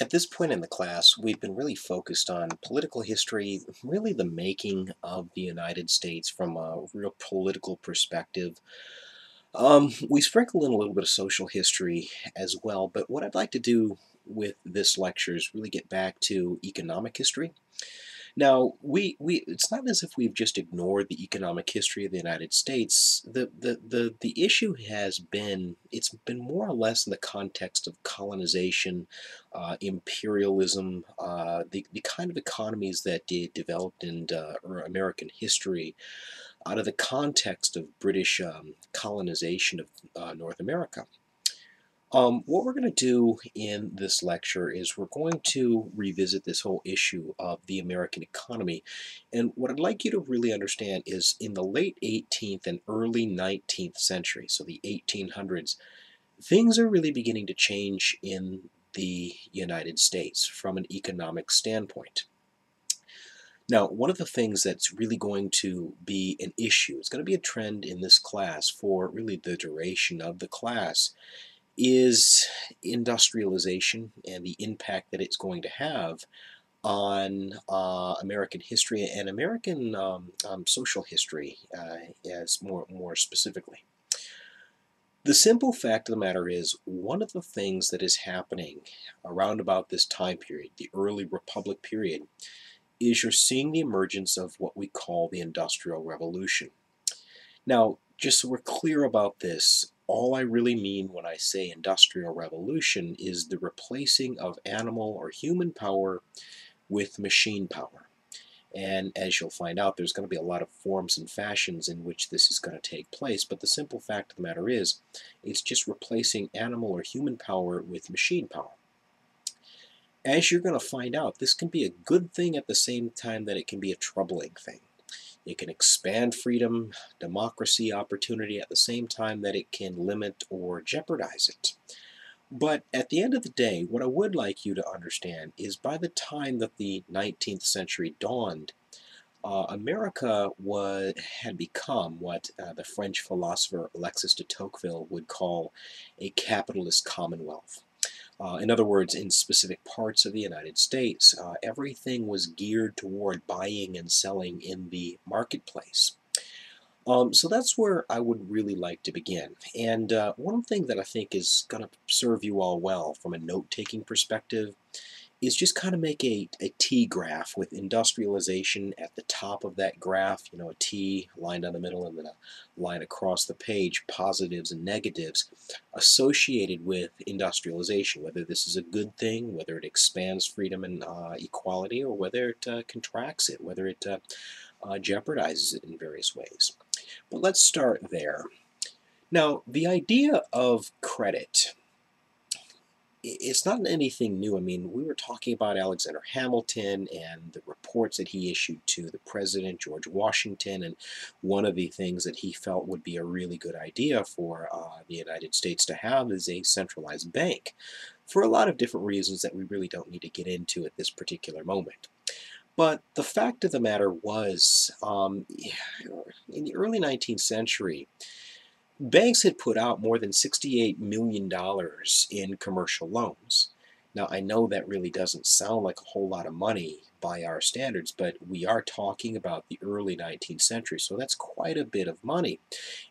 At this point in the class, we've been really focused on political history, really the making of the United States from a real political perspective. We sprinkle in a little bit of social history as well, but what I'd like to do with this lecture is really get back to economic history. Now, it's not as if we've just ignored the economic history of the United States. The issue has been, it's been more or less in the context of colonization, imperialism, the kind of economies that developed in American history out of the context of British colonization of North America. What we're going to do in this lecture is we're going to revisit this whole issue of the American economy. And what I'd like you to really understand is in the late 18th and early 19th century, so the 1800s, things are really beginning to change in the United States from an economic standpoint. Now, one of the things that's really going to be an issue, it's going to be a trend in this class for really the duration of the class, is industrialization and the impact that it's going to have on American history and American social history, as more specifically. The simple fact of the matter is, one of the things that is happening around about this time period, the early Republic period, is you're seeing the emergence of what we call the Industrial Revolution. Now, just so we're clear about this, all I really mean when I say Industrial Revolution is the replacing of animal or human power with machine power. And as you'll find out, there's going to be a lot of forms and fashions in which this is going to take place. But the simple fact of the matter is, it's just replacing animal or human power with machine power. As you're going to find out, this can be a good thing at the same time that it can be a troubling thing. It can expand freedom, democracy, opportunity at the same time that it can limit or jeopardize it. But at the end of the day, what I would like you to understand is by the time that the 19th century dawned, America had become what the French philosopher Alexis de Tocqueville would call a capitalist commonwealth. In other words, in specific parts of the United States, everything was geared toward buying and selling in the marketplace. So that's where I would really like to begin. And one thing that I think is going to serve you all well from a note-taking perspective is just kind of make a T graph with industrialization at the top of that graph, you know, a T line down the middle and then a line across the page, positives and negatives associated with industrialization, whether this is a good thing, whether it expands freedom and equality, or whether it contracts it, whether it jeopardizes it in various ways. But let's start there. Now, the idea of credit, it's not anything new. I mean, we were talking about Alexander Hamilton and the reports that he issued to the president, George Washington, and one of the things that he felt would be a really good idea for the United States to have is a centralized bank, for a lot of different reasons that we really don't need to get into at this particular moment. But the fact of the matter was, in the early 19th century, banks had put out more than $68 million in commercial loans. Now, I know that really doesn't sound like a whole lot of money by our standards, but we are talking about the early 19th century, so that's quite a bit of money.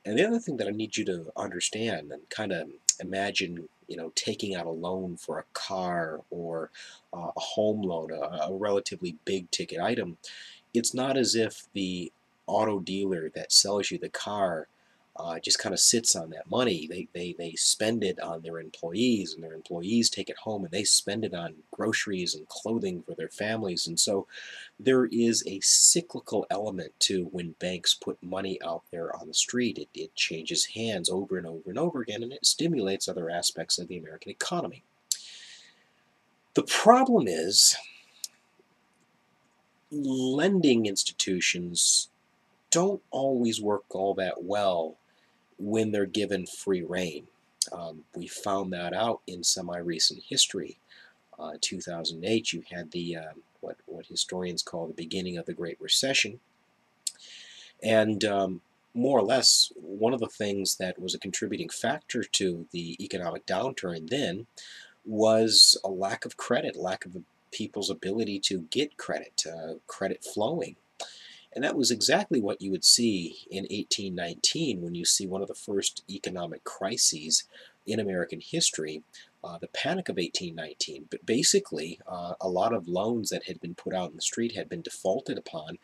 And the other thing that I need you to understand and kind of imagine, you know, taking out a loan for a car or a home loan, a relatively big ticket item, it's not as if the auto dealer that sells you the car just kind of sits on that money. They spend it on their employees, and their employees take it home and they spend it on groceries and clothing for their families. And so there is a cyclical element to when banks put money out there on the street. It changes hands over and over and over again, and it stimulates other aspects of the American economy. The problem is lending institutions don't always work all that well when they're given free rein. We found that out in semi-recent history. 2008, you had the what historians call the beginning of the Great Recession, and more or less one of the things that was a contributing factor to the economic downturn then was a lack of credit, lack of people's ability to get credit, credit flowing. And that was exactly what you would see in 1819 when you see one of the first economic crises in American history, the Panic of 1819. But basically, a lot of loans that had been put out in the street had been defaulted upon.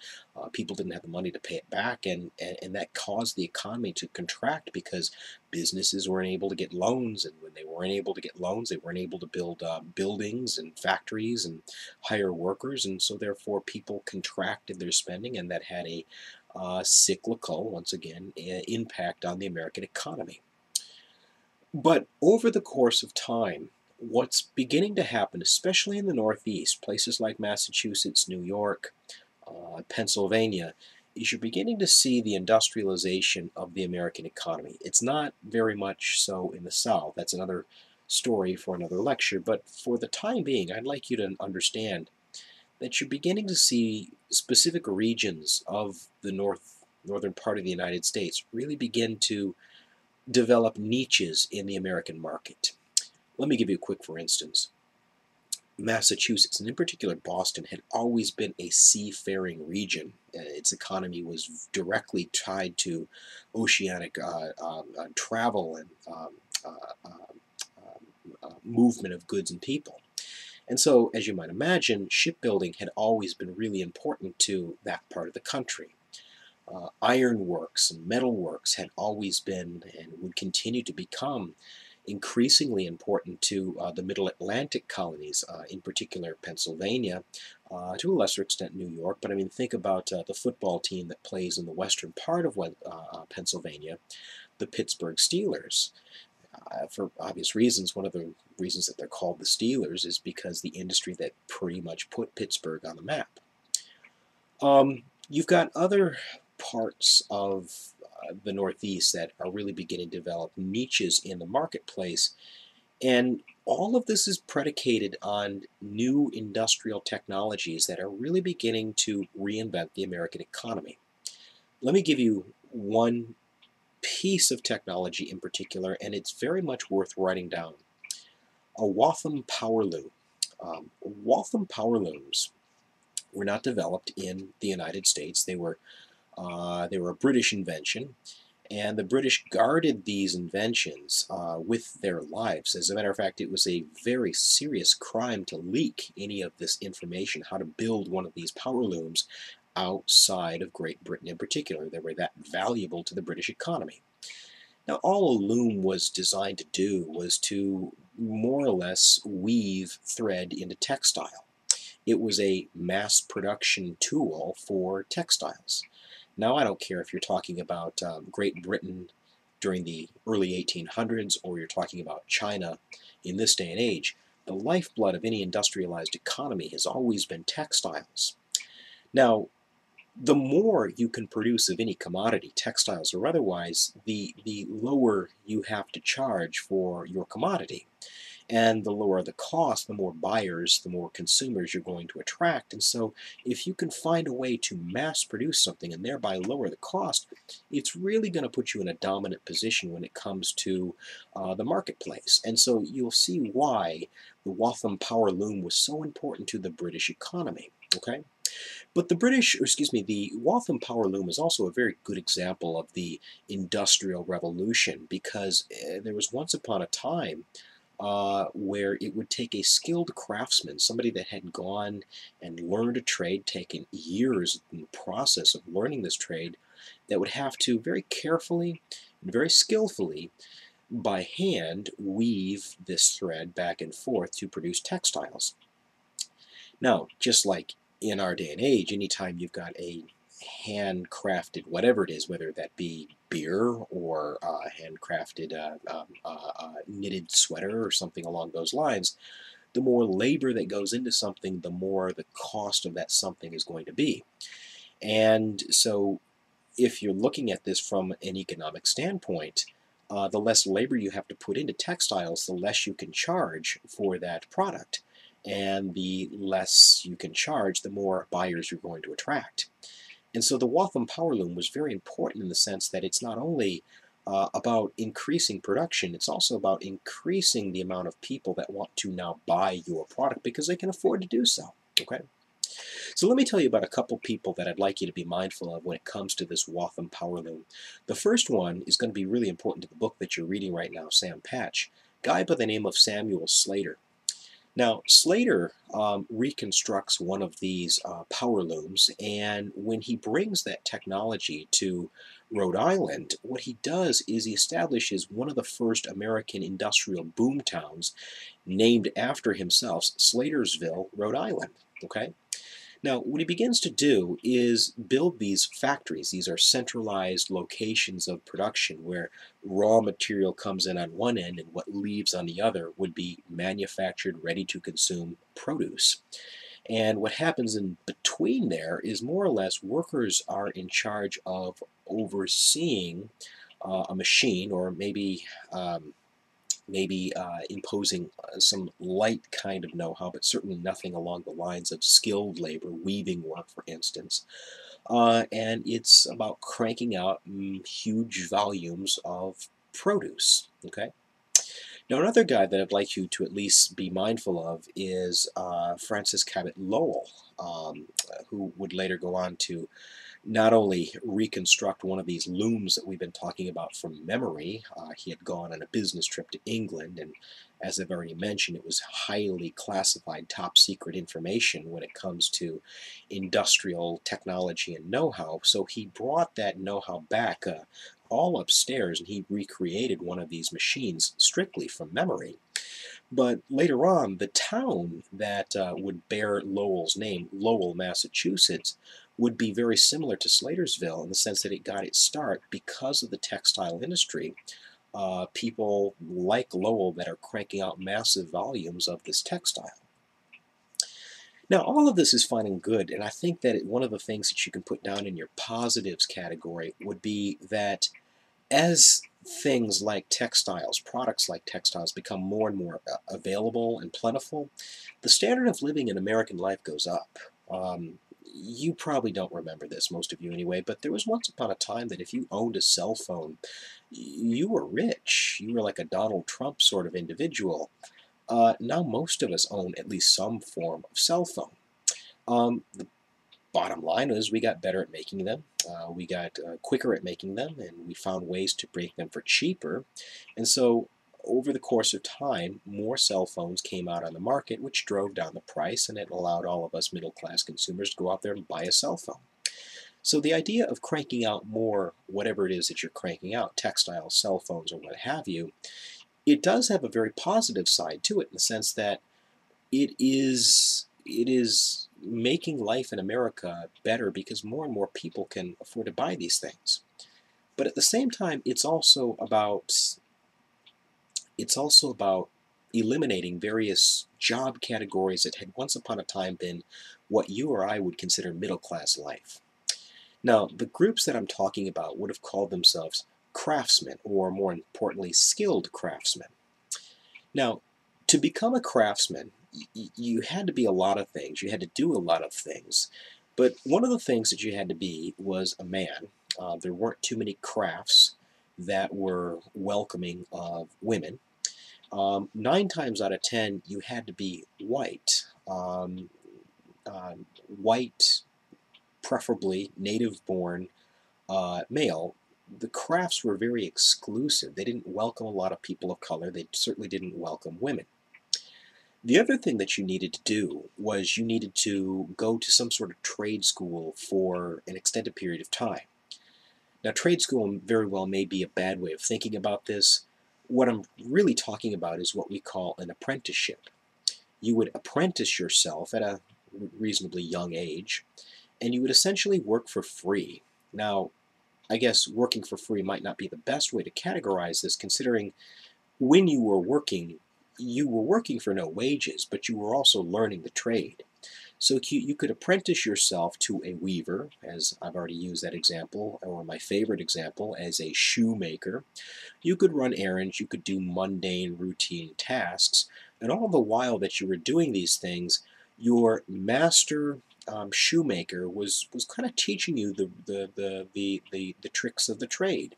People didn't have the money to pay it back, and that caused the economy to contract because businesses weren't able to get loans, and when they weren't able to get loans, they weren't able to build buildings and factories and hire workers, and so therefore people contracted their spending, and that had a cyclical, once again, impact on the American economy. But over the course of time, what's beginning to happen, especially in the Northeast, places like Massachusetts, New York, Pennsylvania, is you're beginning to see the industrialization of the American economy. It's not very much so in the South. That's another story for another lecture. But for the time being, I'd like you to understand that you're beginning to see specific regions of the northern part of the United States really begin to develop niches in the American market. Let me give you a quick for instance. Massachusetts, and in particular Boston, had always been a seafaring region. Its economy was directly tied to oceanic travel and movement of goods and people. And so, as you might imagine, shipbuilding had always been really important to that part of the country. Ironworks and metalworks had always been and would continue to become increasingly important to the Middle Atlantic colonies, in particular Pennsylvania, to a lesser extent New York. But I mean, think about the football team that plays in the western part of Pennsylvania, the Pittsburgh Steelers. For obvious reasons, one of the reasons that they're called the Steelers is because the industry that pretty much put Pittsburgh on the map. You've got other parts of the Northeast that are really beginning to develop niches in the marketplace, and all of this is predicated on new industrial technologies that are really beginning to reinvent the American economy. Let me give you one piece of technology in particular, and it's very much worth writing down. A Waltham power loom. Waltham power looms were not developed in the United States. They were a British invention, and the British guarded these inventions with their lives. As a matter of fact, it was a very serious crime to leak any of this information, how to build one of these power looms outside of Great Britain in particular. They were that valuable to the British economy. Now, all a loom was designed to do was to more or less weave thread into textile. It was a mass production tool for textiles. Now, I don't care if you're talking about Great Britain during the early 1800s or you're talking about China in this day and age. The lifeblood of any industrialized economy has always been textiles. Now, the more you can produce of any commodity, textiles or otherwise, the lower you have to charge for your commodity. And the lower the cost, the more buyers, the more consumers you're going to attract. And so if you can find a way to mass produce something and thereby lower the cost, it's really going to put you in a dominant position when it comes to the marketplace. And so you'll see why the Waltham power loom was so important to the British economy. Okay? But the Waltham power loom is also a very good example of the Industrial Revolution, because there was once upon a time where it would take a skilled craftsman, somebody that had gone and learned a trade, taken years in the process of learning this trade, that would have to very carefully and very skillfully by hand weave this thread back and forth to produce textiles. Now, just like in our day and age, anytime you've got a handcrafted whatever it is, whether that be beer or handcrafted knitted sweater or something along those lines, the more labor that goes into something, the more the cost of that something is going to be. And so if you're looking at this from an economic standpoint, the less labor you have to put into textiles, the less you can charge for that product. And the less you can charge, the more buyers you're going to attract. And so the Waltham power loom was very important in the sense that it's not only about increasing production. It's also about increasing the amount of people that want to now buy your product because they can afford to do so. Okay? So let me tell you about a couple people that I'd like you to be mindful of when it comes to this Waltham power loom. The first one is going to be really important to the book that you're reading right now, Sam Patch, a guy by the name of Samuel Slater. Now, Slater reconstructs one of these power looms, and when he brings that technology to Rhode Island, what he does is he establishes one of the first American industrial boom towns named after himself, Slatersville, Rhode Island. Okay? Now, what he begins to do is build these factories. These are centralized locations of production where raw material comes in on one end and what leaves on the other would be manufactured, ready-to-consume produce. And what happens in between there is more or less workers are in charge of overseeing a machine, or maybe imposing some light kind of know-how, but certainly nothing along the lines of skilled labor, weaving work, for instance. And it's about cranking out huge volumes of produce. Okay. Now, another guy that I'd like you to at least be mindful of is Francis Cabot Lowell, who would later go on to not only reconstruct one of these looms that we've been talking about from memory. He had gone on a business trip to England, and as I've already mentioned, it was highly classified, top secret information when it comes to industrial technology and know-how. So he brought that know-how back all upstairs, and he recreated one of these machines strictly from memory. But later on, the town that would bear Lowell's name, Lowell, Massachusetts, would be very similar to Slatersville in the sense that it got its start because of the textile industry. People like Lowell that are cranking out massive volumes of this textile. Now, all of this is fine and good, and I think that one of the things that you can put down in your positives category would be that as things like textiles, products like textiles, become more and more available and plentiful, the standard of living in American life goes up. You probably don't remember this, most of you anyway, but there was once upon a time that if you owned a cell phone, you were rich. You were like a Donald Trump sort of individual. Now most of us own at least some form of cell phone. The bottom line is we got better at making them. We got quicker at making them, and we found ways to make them for cheaper. And so over the course of time, more cell phones came out on the market, which drove down the price, and it allowed all of us middle-class consumers to go out there and buy a cell phone. So the idea of cranking out more, whatever it is that you're cranking out, textiles, cell phones, or what have you, it does have a very positive side to it in the sense that it is making life in America better because more and more people can afford to buy these things. But at the same time, it's also about eliminating various job categories that had once upon a time been what you or I would consider middle-class life. Now, the groups that I'm talking about would have called themselves craftsmen, or more importantly, skilled craftsmen. Now, to become a craftsman, you had to be a lot of things. You had to do a lot of things. But one of the things that you had to be was a man. There weren't too many crafts that were welcoming of women. 9 times out of 10, you had to be white. White, preferably native-born male. The crafts were very exclusive. They didn't welcome a lot of people of color. They certainly didn't welcome women. The other thing that you needed to do was you needed to go to some sort of trade school for an extended period of time. Now, trade school very well may be a bad way of thinking about this. What I'm really talking about is what we call an apprenticeship. You would apprentice yourself at a reasonably young age, and you would essentially work for free. Now, I guess working for free might not be the best way to categorize this, considering when you were working for no wages, but you were also learning the trade. So you could apprentice yourself to a weaver, as I've already used that example, or my favorite example, as a shoemaker. You could run errands, you could do mundane, routine tasks, and all the while that you were doing these things, your master shoemaker was kind of teaching you the tricks of the trade.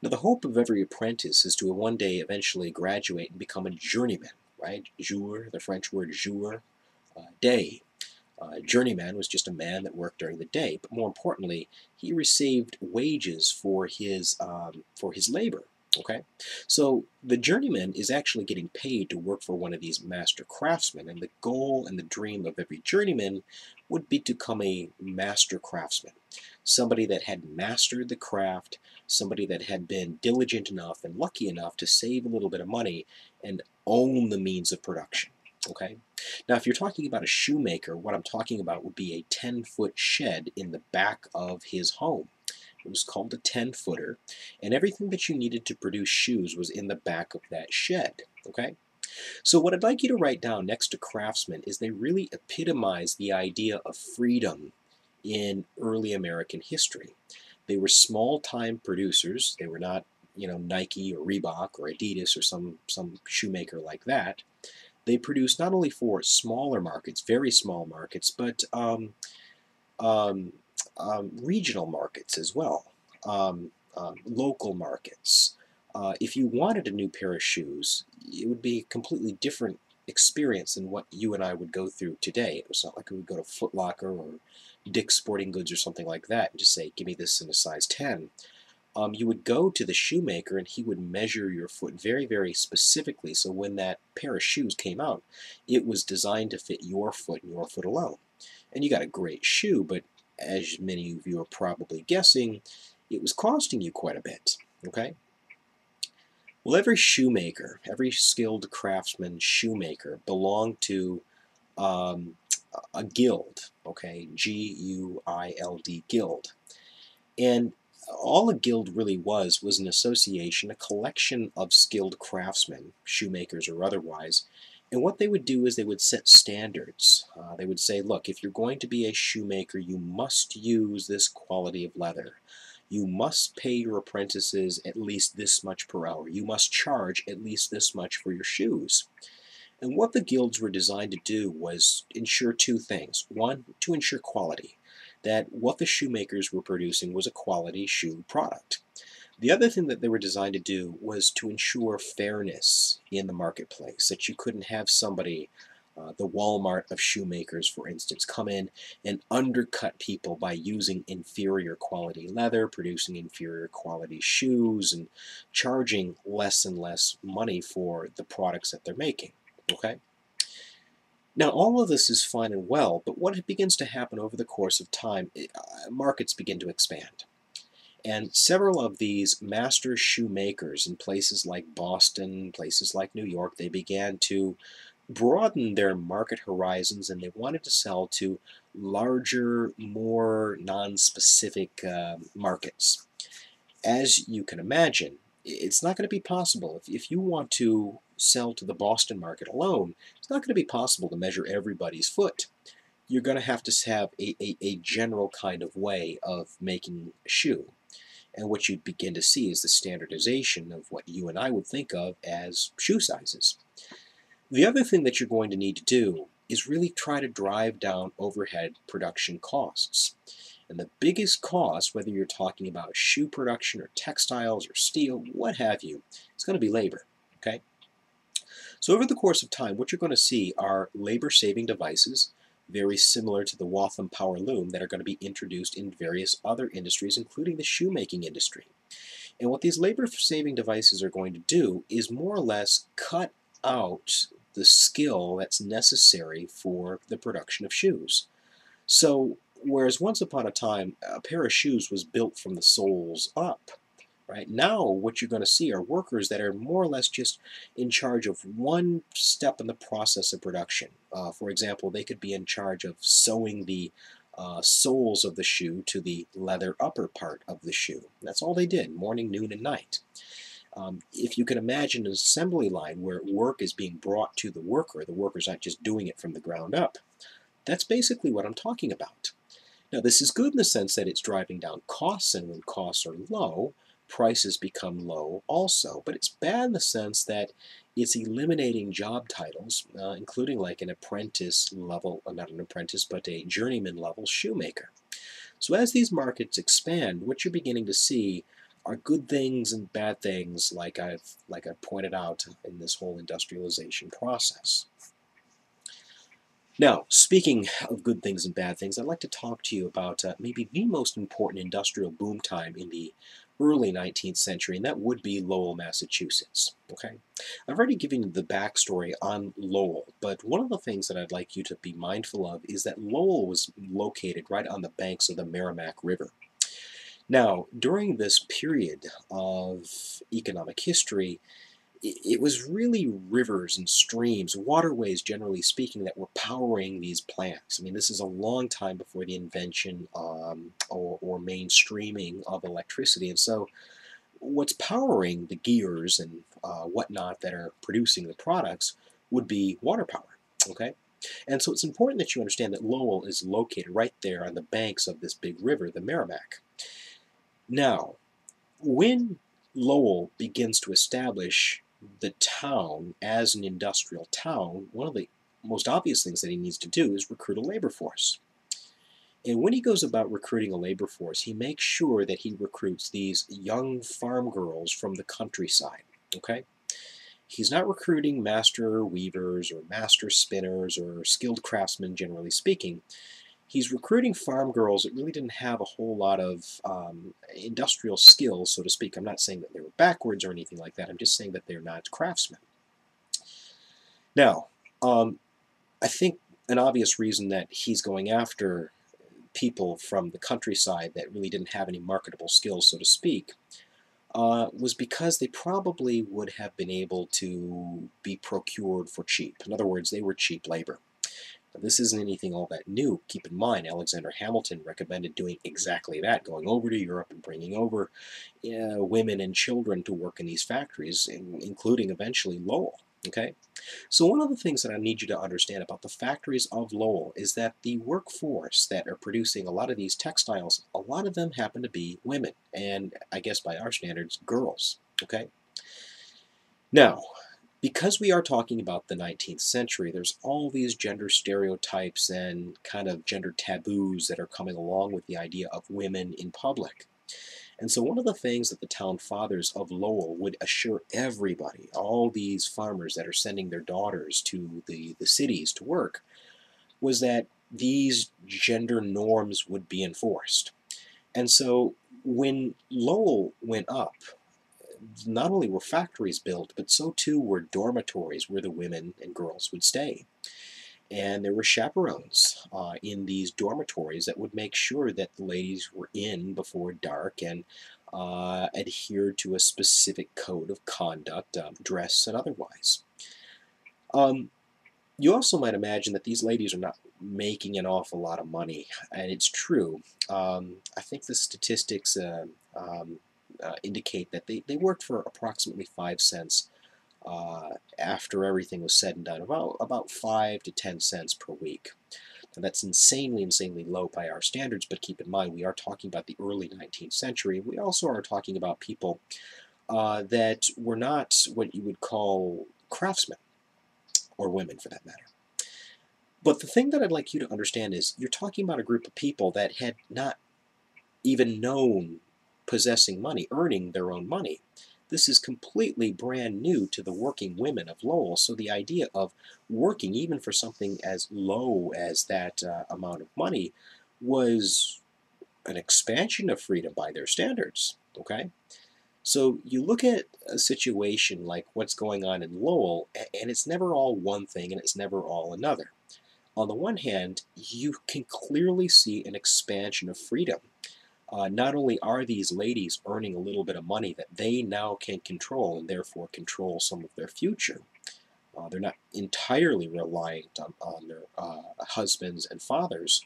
Now, the hope of every apprentice is to one day eventually graduate and become a journeyman, right? Jour, the French word jour, day. Journeyman was just a man that worked during the day, but more importantly, he received wages for his labor. Okay, so the journeyman is actually getting paid to work for one of these master craftsmen, and the goal and the dream of every journeyman would be to become a master craftsman, somebody that had mastered the craft, somebody that had been diligent enough and lucky enough to save a little bit of money and own the means of production. Okay. Now, if you're talking about a shoemaker, what I'm talking about would be a 10-foot shed in the back of his home. It was called a 10-footer, and everything that you needed to produce shoes was in the back of that shed. Okay? So what I'd like you to write down next to craftsmen is they really epitomize the idea of freedom in early American history. They were small-time producers. They were not, Nike or Reebok or Adidas or some shoemaker like that. They produced not only for smaller markets, very small markets, but um, regional markets as well, local markets. If you wanted a new pair of shoes, it would be a completely different experience than what you and I would go through today. It was not like we would go to Foot Locker or Dick's Sporting Goods or something like that and just say, give me this in a size 10. You would go to the shoemaker and he would measure your foot very, very specifically. So when that pair of shoes came out, it was designed to fit your foot and your foot alone. And you got a great shoe, but as many of you are probably guessing, it was costing you quite a bit. Okay? Well, every shoemaker, every skilled craftsman shoemaker belonged to um, a guild. Okay, G-U-I-L-D, guild. And all a guild really was an association, a collection of skilled craftsmen, shoemakers or otherwise, and what they would do is they would set standards. They would say, look, if you're going to be a shoemaker, you must use this quality of leather. You must pay your apprentices at least this much per hour. You must charge at least this much for your shoes. And what the guilds were designed to do was ensure two things. One, to ensure quality, that what the shoemakers were producing was a quality shoe product. The other thing that they were designed to do was to ensure fairness in the marketplace, that you couldn't have somebody, the Walmart of shoemakers, for instance, come in and undercut people by using inferior quality leather, producing inferior quality shoes, and charging less and less money for the products that they're making. Okay? Now, all of this is fine and well, but what begins to happen over the course of time, markets begin to expand. And several of these master shoemakers in places like Boston, places like New York, they began to broaden their market horizons and they wanted to sell to larger, more non-specific markets. As you can imagine, it's not going to be possible. If you want to sell to the Boston market alone, it's not going to be possible to measure everybody's foot. You're going to have a general kind of way of making a shoe. And what you begin to see is the standardization of what you and I would think of as shoe sizes. The other thing that you're going to need to do is really try to drive down overhead production costs. And the biggest cost, whether you're talking about shoe production or textiles or steel, what have you, is going to be labor. Okay? So over the course of time, what you're going to see are labor-saving devices, very similar to the Waltham Power Loom, that are going to be introduced in various other industries, including the shoemaking industry. And what these labor-saving devices are going to do is more or less cut out the skill that's necessary for the production of shoes. So, whereas once upon a time, a pair of shoes was built from the soles up, right? Now, what you're going to see are workers that are more or less just in charge of one step in the process of production. For example, they could be in charge of sewing the soles of the shoe to the leather upper part of the shoe. That's all they did, morning, noon, and night. If you can imagine an assembly line where work is being brought to the worker's not just doing it from the ground up. That's basically what I'm talking about. Now, this is good in the sense that it's driving down costs, and when costs are low, prices become low also. But it's bad in the sense that it's eliminating job titles, including like an apprentice level, not an apprentice, but a journeyman level shoemaker. So as these markets expand, what you're beginning to see are good things and bad things, like I've pointed out in this whole industrialization process. Now, speaking of good things and bad things, I'd like to talk to you about maybe the most important industrial boom time in the early 19th century, and that would be Lowell, Massachusetts. Okay, I've already given you the backstory on Lowell, but one of the things that I'd like you to be mindful of is that Lowell was located right on the banks of the Merrimack River. Now, during this period of economic history, it was really rivers and streams, waterways generally speaking, that were powering these plants. I mean, this is a long time before the invention or mainstreaming of electricity. And so what's powering the gears and whatnot that are producing the products would be water power. Okay? And so it's important that you understand that Lowell is located right there on the banks of this big river, the Merrimack. Now, when Lowell begins to establish the town as an industrial town, one of the most obvious things that he needs to do is recruit a labor force. And when he goes about recruiting a labor force, he makes sure that he recruits these young farm girls from the countryside. Okay? He's not recruiting master weavers or master spinners or skilled craftsmen, generally speaking. He's recruiting farm girls that really didn't have a whole lot of industrial skills, so to speak. I'm not saying that they were backwards or anything like that. I'm just saying that they're not craftsmen. Now, I think an obvious reason that he's going after people from the countryside that really didn't have any marketable skills, so to speak, was because they probably would have been able to be procured for cheap. In other words, they were cheap labor. This isn't anything all that new. Keep in mind, Alexander Hamilton recommended doing exactly that, going over to Europe and bringing over women and children to work in these factories, including eventually Lowell. Okay? So one of the things that I need you to understand about the factories of Lowell is that the workforce that are producing a lot of these textiles, a lot of them happen to be women, and I guess by our standards, girls. Okay? Now, because we are talking about the 19th century, there's all these gender stereotypes and kind of gender taboos that are coming along with the idea of women in public. And so one of the things that the town fathers of Lowell would assure everybody, all these farmers that are sending their daughters to the cities to work, was that these gender norms would be enforced. And so when Lowell went up, not only were factories built, but so too were dormitories where the women and girls would stay. And there were chaperones in these dormitories that would make sure that the ladies were in before dark and adhered to a specific code of conduct, dress and otherwise. You also might imagine that these ladies are not making an awful lot of money, and it's true. I think the statistics indicate that they worked for approximately 5 cents after everything was said and done, about 5 to 10 cents per week. Now, that's insanely low by our standards, but keep in mind we are talking about the early 19th century. We also are talking about people that were not what you would call craftsmen, or women for that matter. But the thing that I'd like you to understand is you're talking about a group of people that had not even known possessing money, earning their own money. This is completely brand new to the working women of Lowell, so the idea of working even for something as low as that amount of money was an expansion of freedom by their standards. Okay? So you look at a situation like what's going on in Lowell, and it's never all one thing and it's never all another. On the one hand, you can clearly see an expansion of freedom. Not only are these ladies earning a little bit of money that they now can control and therefore control some of their future, they're not entirely reliant on their husbands and fathers,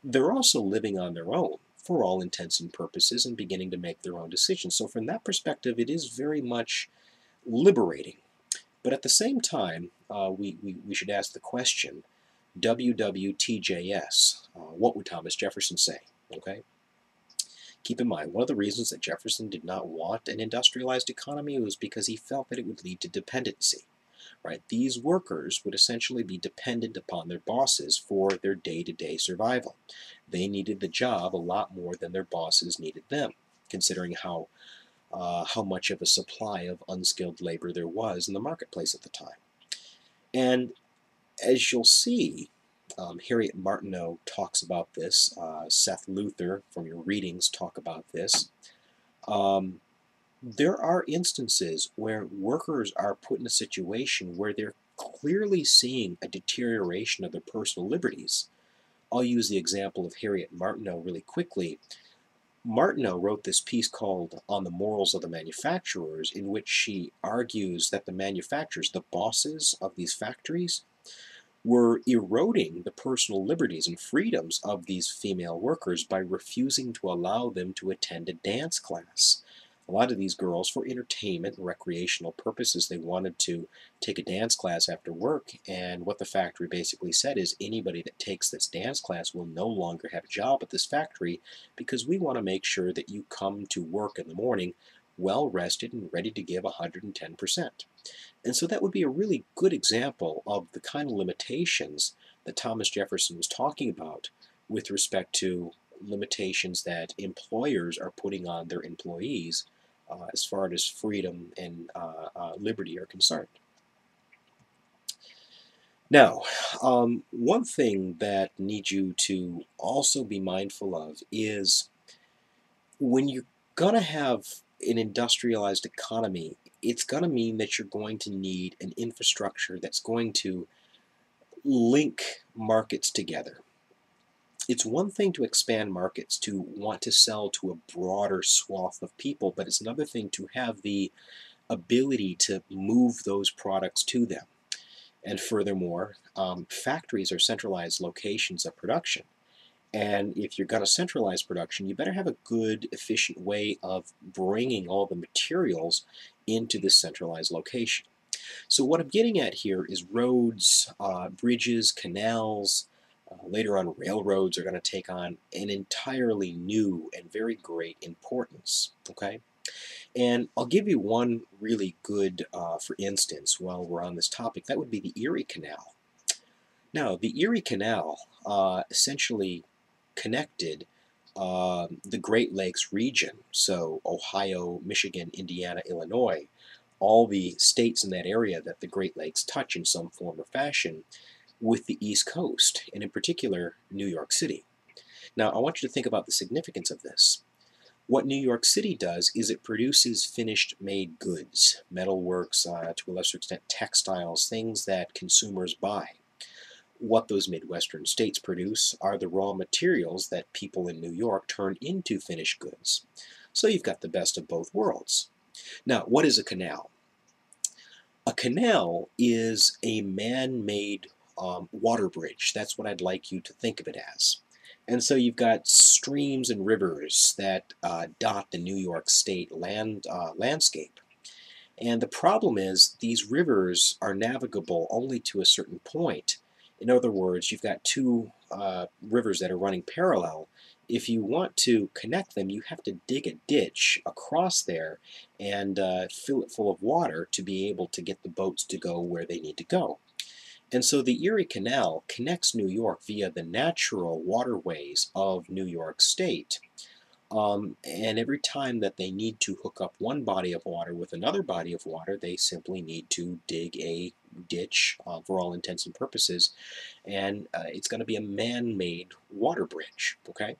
they're also living on their own for all intents and purposes and beginning to make their own decisions. So from that perspective, it is very much liberating. But at the same time, we should ask the question, WWTJS, what would Thomas Jefferson say? Okay? Keep in mind, one of the reasons that Jefferson did not want an industrialized economy was because he felt that it would lead to dependency. Right? These workers would essentially be dependent upon their bosses for their day-to-day survival. They needed the job a lot more than their bosses needed them. considering how much of a supply of unskilled labor there was in the marketplace at the time. And as you'll see, Harriet Martineau talks about this. Seth Luther, from your readings, talk about this. There are instances where workers are put in a situation where they're clearly seeing a deterioration of their personal liberties. I'll use the example of Harriet Martineau really quickly. Martineau wrote this piece called On the Morals of the Manufacturers, in which she argues that the manufacturers, the bosses of these factories, were eroding the personal liberties and freedoms of these female workers by refusing to allow them to attend a dance class. A lot of these girls, for entertainment and recreational purposes, they wanted to take a dance class after work, and what the factory basically said is anybody that takes this dance class will no longer have a job at this factory because we want to make sure that you come to work in the morning well rested and ready to give 110%. And so that would be a really good example of the kind of limitations that Thomas Jefferson was talking about with respect to limitations that employers are putting on their employees as far as freedom and liberty are concerned. Now, one thing that needs you to also be mindful of is when you're going to have an industrialized economy, it's going to mean that you're going to need an infrastructure that's going to link markets together. It's one thing to expand markets, to want to sell to a broader swath of people, but it's another thing to have the ability to move those products to them. And furthermore, factories are centralized locations of production. And if you're going to centralize production, you better have a good, efficient way of bringing all the materials into this centralized location. So what I'm getting at here is roads, bridges, canals, later on railroads are going to take on an entirely new and very great importance. Okay? And I'll give you one really good, for instance, while we're on this topic, that would be the Erie Canal. Now, the Erie Canal essentially connected the Great Lakes region, so Ohio, Michigan, Indiana, Illinois, all the states in that area that the Great Lakes touch in some form or fashion, with the East Coast, and in particular, New York City. Now, I want you to think about the significance of this. What New York City does is it produces finished made goods, metalworks, to a lesser extent textiles, things that consumers buy. What those Midwestern states produce are the raw materials that people in New York turn into finished goods. So you've got the best of both worlds. Now, what is a canal? A canal is a man-made water bridge. That's what I'd like you to think of it as. And so you've got streams and rivers that dot the New York State landscape. And the problem is these rivers are navigable only to a certain point. In other words, you've got two rivers that are running parallel. If you want to connect them, you have to dig a ditch across there and fill it full of water to be able to get the boats to go where they need to go. And so the Erie Canal connects New York via the natural waterways of New York State. And every time that they need to hook up one body of water with another body of water, they simply need to dig a ditch for all intents and purposes, and it's going to be a man-made water bridge, okay?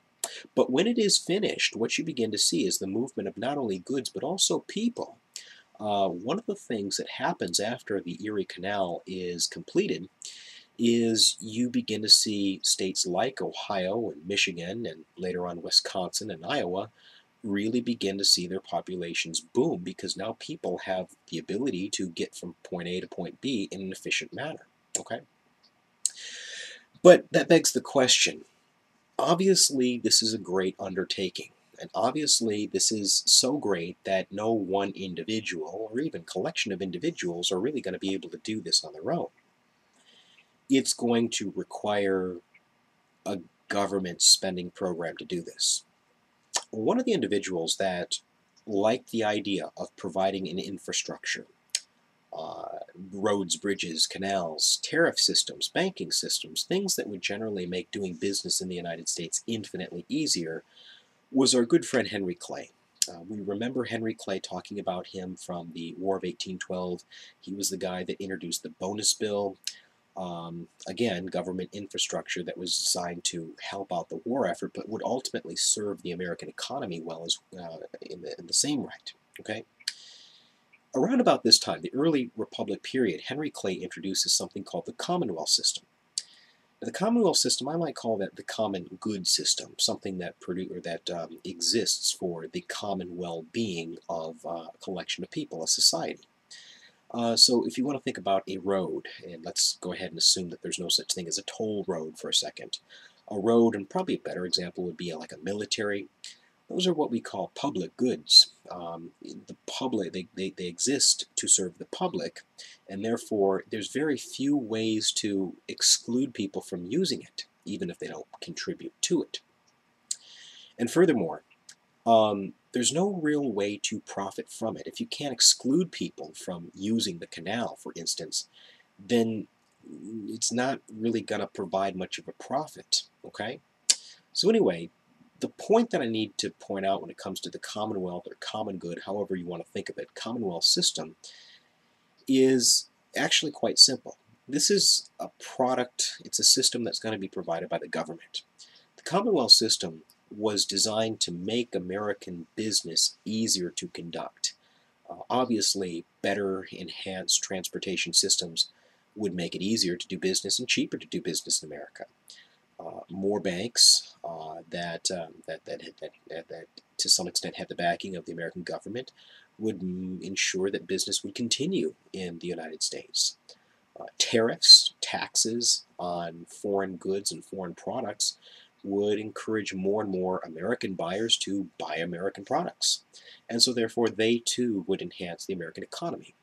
But when it is finished, what you begin to see is the movement of not only goods but also people. One of the things that happens after the Erie Canal is completed is you begin to see states like Ohio and Michigan and later on Wisconsin and Iowa really begin to see their populations boom because now people have the ability to get from point A to point B in an efficient manner. Okay? But that begs the question. Obviously, this is a great undertaking. And obviously, this is so great that no one individual or even collection of individuals are really going to be able to do this on their own. It's going to require a government spending program to do this. One of the individuals that liked the idea of providing an infrastructure, roads, bridges, canals, tariff systems, banking systems, things that would generally make doing business in the United States infinitely easier, was our good friend Henry Clay. We remember Henry Clay talking about him from the War of 1812. He was the guy that introduced the bonus bill. Again, government infrastructure that was designed to help out the war effort, but would ultimately serve the American economy well as in the same right. Okay. Around about this time, the early Republic period, Henry Clay introduces something called the Commonwealth System. Now, the Commonwealth System, I might call that the common good system, something that exists for the common well-being of a collection of people, a society. So if you want to think about a road, and let's go ahead and assume that there's no such thing as a toll road for a second. A road, and probably a better example would be like a military. Those are what we call public goods. The public, they exist to serve the public, and therefore there's very few ways to exclude people from using it, even if they don't contribute to it. And furthermore, there's no real way to profit from it. If you can't exclude people from using the canal, for instance, then it's not really going to provide much of a profit, okay? So anyway, the point that I need to point out when it comes to the Commonwealth or common good, however you want to think of it, Commonwealth system, is actually quite simple. This is a product, it's a system that's going to be provided by the government. The Commonwealth system was designed to make American business easier to conduct. Obviously, better enhanced transportation systems would make it easier to do business and cheaper to do business in America. More banks that to some extent had the backing of the American government would ensure that business would continue in the United States. Tariffs, taxes on foreign goods and foreign products would encourage more and more American buyers to buy American products. And so therefore they too would enhance the American economy.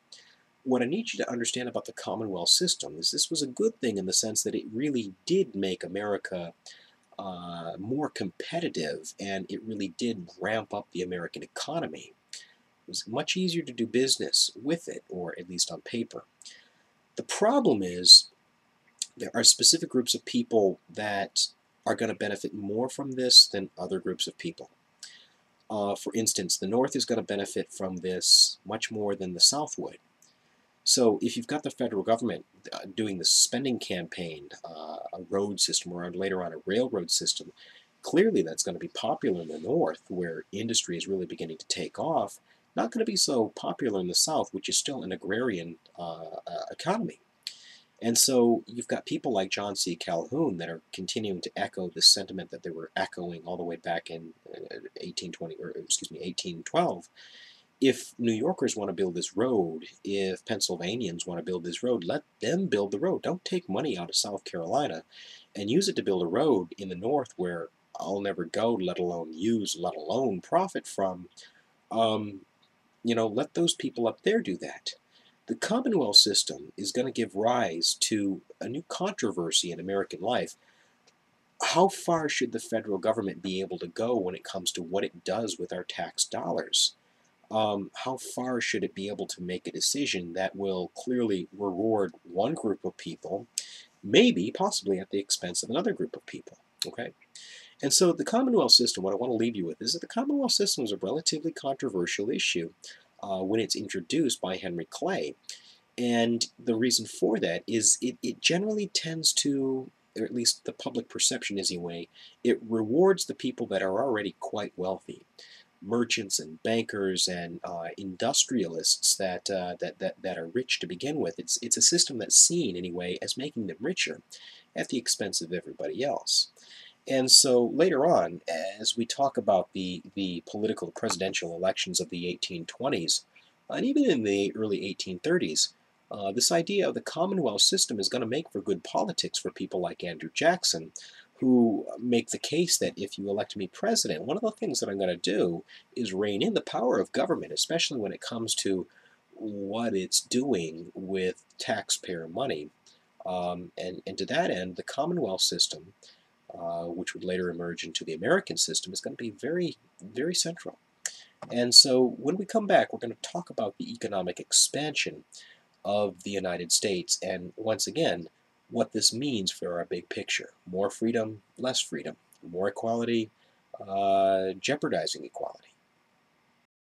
What I need you to understand about the Commonwealth system is this was a good thing in the sense that it really did make America more competitive, and it really did ramp up the American economy. It was much easier to do business with it, or at least on paper. The problem is there are specific groups of people that are going to benefit more from this than other groups of people. For instance, the North is going to benefit from this much more than the South would. So if you've got the federal government doing the spending campaign, a road system, or later on a railroad system, clearly that's going to be popular in the North, where industry is really beginning to take off. Not going to be so popular in the South, which is still an agrarian economy. And so you've got people like John C. Calhoun that are continuing to echo the sentiment that they were echoing all the way back in 1812. If New Yorkers want to build this road, if Pennsylvanians want to build this road, let them build the road. Don't take money out of South Carolina and use it to build a road in the North where I'll never go, let alone use, let alone profit from. Let those people up there do that. The Commonwealth system is going to give rise to a new controversy in American life. How far should the federal government be able to go when it comes to what it does with our tax dollars? How far should it be able to make a decision that will clearly reward one group of people, maybe, possibly at the expense of another group of people, okay? And so the Commonwealth system, what I want to leave you with is that the Commonwealth system is a relatively controversial issue when it's introduced by Henry Clay. And the reason for that is it generally tends to, or at least the public perception is anyway, it rewards the people that are already quite wealthy. Merchants and bankers and industrialists that are rich to begin with. It's a system that's seen anyway as making them richer at the expense of everybody else. And so later on, as we talk about the political presidential elections of the 1820s, and even in the early 1830s, this idea of the Commonwealth system is going to make for good politics for people like Andrew Jackson, who make the case that if you elect me president, one of the things that I'm going to do is rein in the power of government, especially when it comes to what it's doing with taxpayer money. And to that end, the Commonwealth system, which would later emerge into the American system, is going to be very, very central. And so when we come back, we're going to talk about the economic expansion of the United States, and once again, what this means for our big picture. More freedom, less freedom. More equality, jeopardizing equality.